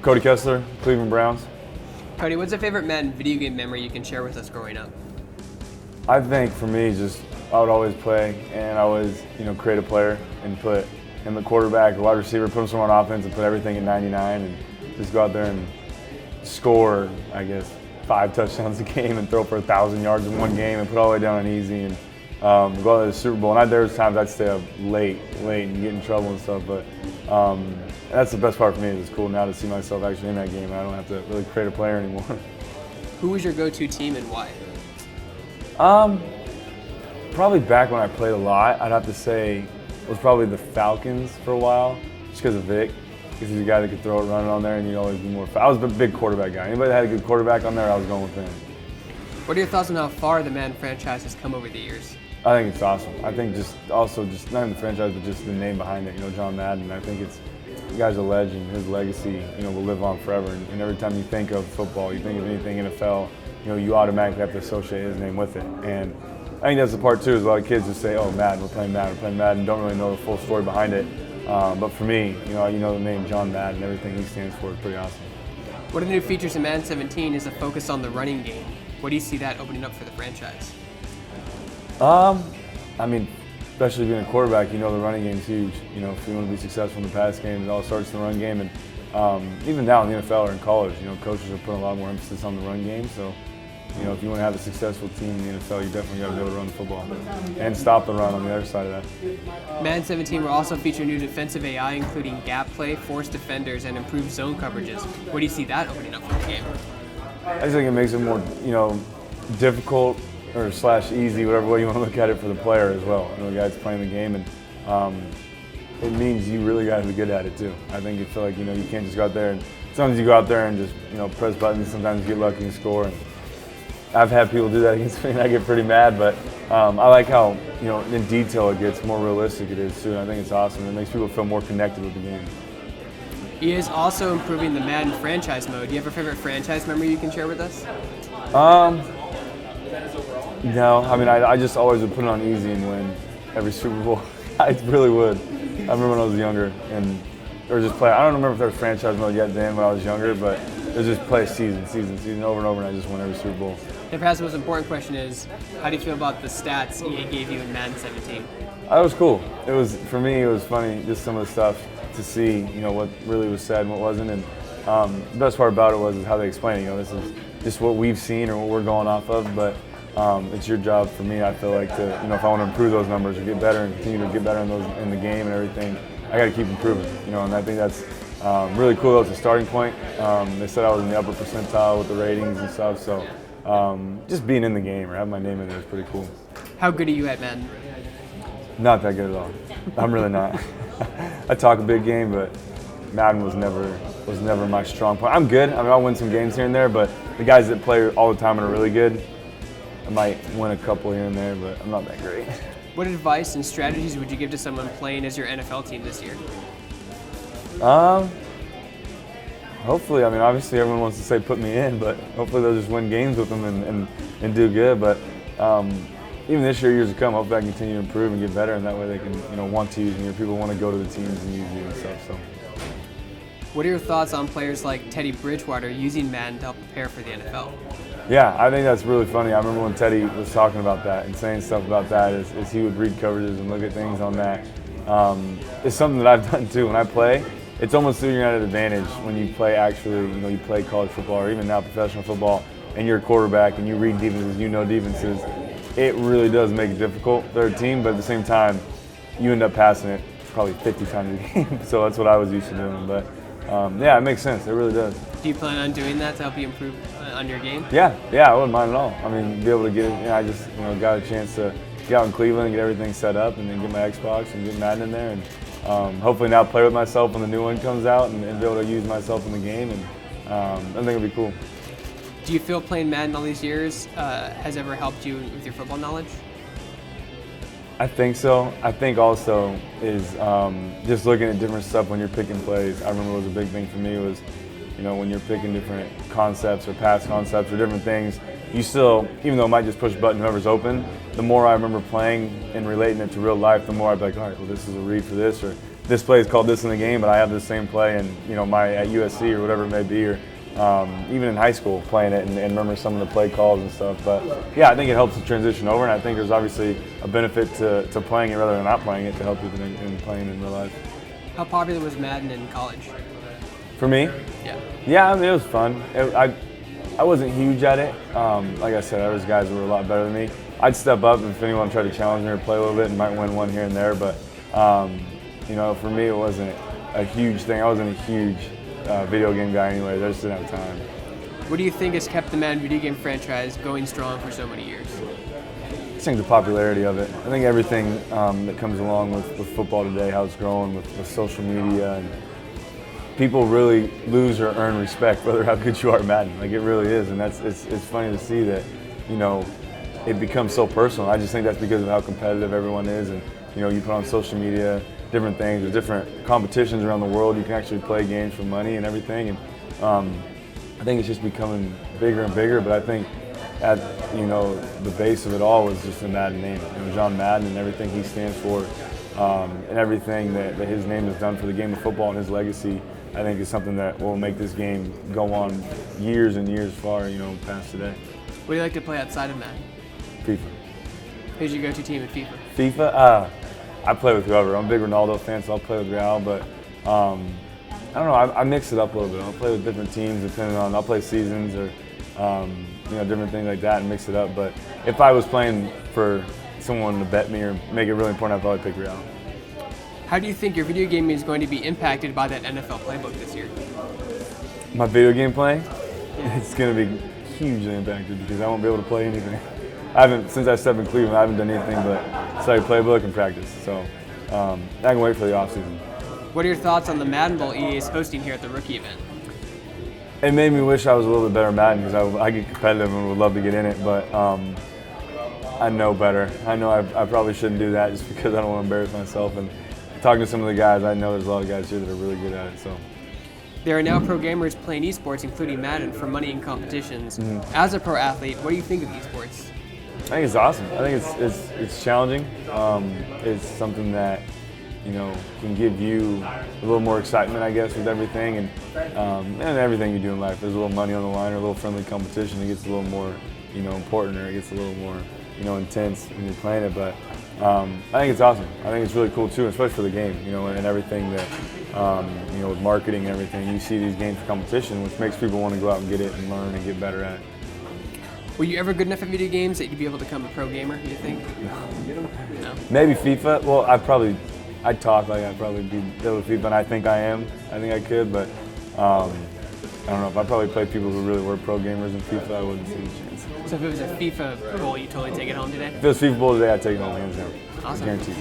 Cody Kessler, Cleveland Browns. Cody, what's a favorite Madden video game memory you can share with us growing up? I think for me, just I would always play, and I always, create a player and put him at quarterback or wide receiver, put him somewhere on offense, and put everything at 99, and just go out there and score, 5 touchdowns a game and throw for 1,000 yards in one game and put all the way down on easy and go out to the Super Bowl. And there's times I'd stay up late and get in trouble and stuff, but that's the best part for me. It's cool now to see myself actually in that game. I don't have to really create a player anymore. Who was your go-to team and why? Probably back when I played a lot, I'd have to say it was probably the Falcons for a while, just because of Vic. Because he's a guy that could throw it running on there, and you'd always be more. I was a big quarterback guy. Anybody that had a good quarterback on there, I was going with him. What are your thoughts on how far the Madden franchise has come over the years? I think it's awesome. I think just not in the franchise, but just the name behind it. John Madden. I think the guy's a legend. His legacy, will live on forever. And every time you think of football, you think of anything NFL, you automatically have to associate his name with it. And I think that's the part too. Is a lot of kids just say, "Oh, Madden, we're playing Madden," don't really know the full story behind it. But for me, the name John Madden, everything he stands for is pretty awesome. One of the new features in Madden 17 is a focus on the running game. What do you see that opening up for the franchise? Especially being a quarterback, the running game's huge. If you want to be successful in the pass game, it all starts in the run game. And even now in the NFL or in college, coaches are putting a lot more emphasis on the run game. So, if you want to have a successful team in the NFL, you definitely got to be able to run the football and stop the run on the other side of that. Madden 17 will also feature new defensive AI, including gap play, forced defenders, and improved zone coverages. What do you see that opening up for the game? I just think it makes it more, difficult or /easy, whatever way you want to look at it for the player as well. The guy that's playing the game, and it means you really got to be good at it too. I think you feel like you can't just go out there and sometimes you go out there and just press buttons. Sometimes you get lucky and score. And I've had people do that against me, and I get pretty mad. But I like how in detail it gets, more realistic it is too. And I think it's awesome. It makes people feel more connected with the game. He is also improving the Madden franchise mode. Do you have a favorite franchise memory you can share with us? No, I just always would put it on easy and win every Super Bowl. I really would. I remember when I was younger, or just play. I don't remember if there was franchise mode yet then when I was younger, but it was just play season over and over, and I just won every Super Bowl. And perhaps the most important question is, how do you feel about the stats EA gave you in Madden 17? That was cool. For me, it was funny, just some of the stuff to see, what really was said and what wasn't. And the best part about it was how they explained it. This is just what we've seen or what we're going off of, but it's your job for me, I feel like, to, if I want to improve those numbers or get better and continue to get better in the game and everything, I got to keep improving, and I think that's really cool. That was a starting point. They said I was in the upper percentile with the ratings and stuff, so just being in the game or having my name in there is pretty cool. How good are you at Madden? Not that good at all. I'm really not. I talk a big game, but Madden was never my strong point. I'm good. I'll win some games here and there, but the guys that play all the time and are really good, I might win a couple here and there, but I'm not that great. What advice and strategies would you give to someone playing as your NFL team this year? Hopefully, obviously everyone wants to say put me in, but hopefully they'll just win games with them and do good. But even this years to come, hopefully I can continue to improve and get better, and that way they can want to use me, or people want to go to the teams and use you and stuff. So. What are your thoughts on players like Teddy Bridgewater using Madden to help prepare for the NFL? Yeah, I think that's really funny. I remember when Teddy was talking about that and saying stuff about that is he would read coverages and look at things on that. It's something that I've done too. When I play, it's almost you're at an advantage when you play actually, you play college football or even now professional football, and you're a quarterback and you read defenses, defenses. It really does make it difficult for their team, but at the same time, you end up passing it probably 50 times a game. So that's what I was used to doing. But yeah, it makes sense. It really does. Do you plan on doing that to help you improve on your game? Yeah, I wouldn't mind at all. Be able to get it. I just got a chance to get out in Cleveland and get everything set up, and then get my Xbox and get Madden in there, and hopefully now play with myself when the new one comes out, and be able to use myself in the game, and I think it'll be cool. Do you feel playing Madden all these years has ever helped you with your football knowledge? I think so. I think also is just looking at different stuff when you're picking plays. I remember it was a big thing for me was, when you're picking different concepts or pass concepts or different things, you still, even though it might just push a button whoever's open, the more I remember playing and relating it to real life, the more I'd be like, all right, well, this is a read for this, or this play is called this in the game, but I have the same play in, at USC or whatever it may be, or even in high school playing it and remember some of the play calls and stuff. But yeah, I think it helps to transition over, and I think there's obviously a benefit to playing it rather than not playing it to help you in playing in real life. How popular was Madden in college? For me? Yeah. Yeah, I mean, it was fun. I wasn't huge at it. Like I said, there was guys who were a lot better than me. I'd step up if anyone tried to challenge me or play a little bit and might win one here and there, but for me it wasn't a huge thing. I wasn't a huge video game guy anyway. I just didn't have time. What do you think has kept the Madden video game franchise going strong for so many years? I think the popularity of it. I think everything that comes along with football today, how it's growing with social media, and people really lose or earn respect whether how good you are at Madden. Like, it really is, and it's funny to see that, it becomes so personal. I just think that's because of how competitive everyone is, and you put on social media different things, there's different competitions around the world. You can actually play games for money and everything, and I think it's just becoming bigger and bigger. But I think at the base of it all was just the Madden name. John Madden and everything he stands for, and everything that his name has done for the game of football and his legacy, I think is something that will make this game go on years and years far, past today. What do you like to play outside of Madden? FIFA. Who's your go-to team in FIFA? FIFA? I play with whoever. I'm a big Ronaldo fan, so I'll play with Real, but I don't know, I mix it up a little bit. I'll play with different teams depending on, I'll play seasons or different things like that and mix it up. But if I was playing for someone to bet me or make it really important, I'd probably pick Real. How do you think your video game is going to be impacted by that NFL playbook this year? My video game playing? It's going to be hugely impacted because I won't be able to play anything. Since I stepped in Cleveland, I haven't done anything but study playbook and practice. So I can wait for the offseason. What are your thoughts on the Madden Bowl EA is hosting here at the rookie event? It made me wish I was a little bit better at Madden because I get competitive and would love to get in it, but I know better. I know I probably shouldn't do that just because I don't want to embarrass myself. And talking to some of the guys, I know there's a lot of guys here that are really good at it. So. There are now pro gamers playing esports, including Madden, for money in competitions. Mm-hmm. As a pro athlete, what do you think of esports? I think it's awesome. I think it's challenging. It's something that can give you a little more excitement, I guess, with everything and everything you do in life. There's a little money on the line or a little friendly competition. It gets a little more important, or it gets a little more intense when you're playing it. But I think it's awesome. I think it's really cool too, especially for the game. And everything that with marketing and everything, you see these games for competition, which makes people want to go out and get it and learn and get better at it. Were you ever good enough at video games that you'd be able to become a pro gamer, do you think? No. Maybe FIFA. Well, I'd talk like I'd probably be good with FIFA, and I think I am. I think I could, but I don't know. If I probably played people who really were pro gamers in FIFA, I wouldn't see a chance. So if it was a FIFA bowl, you'd totally take it home today? If it was FIFA bowl today, I'd take it home hands down. Awesome. Guaranteed.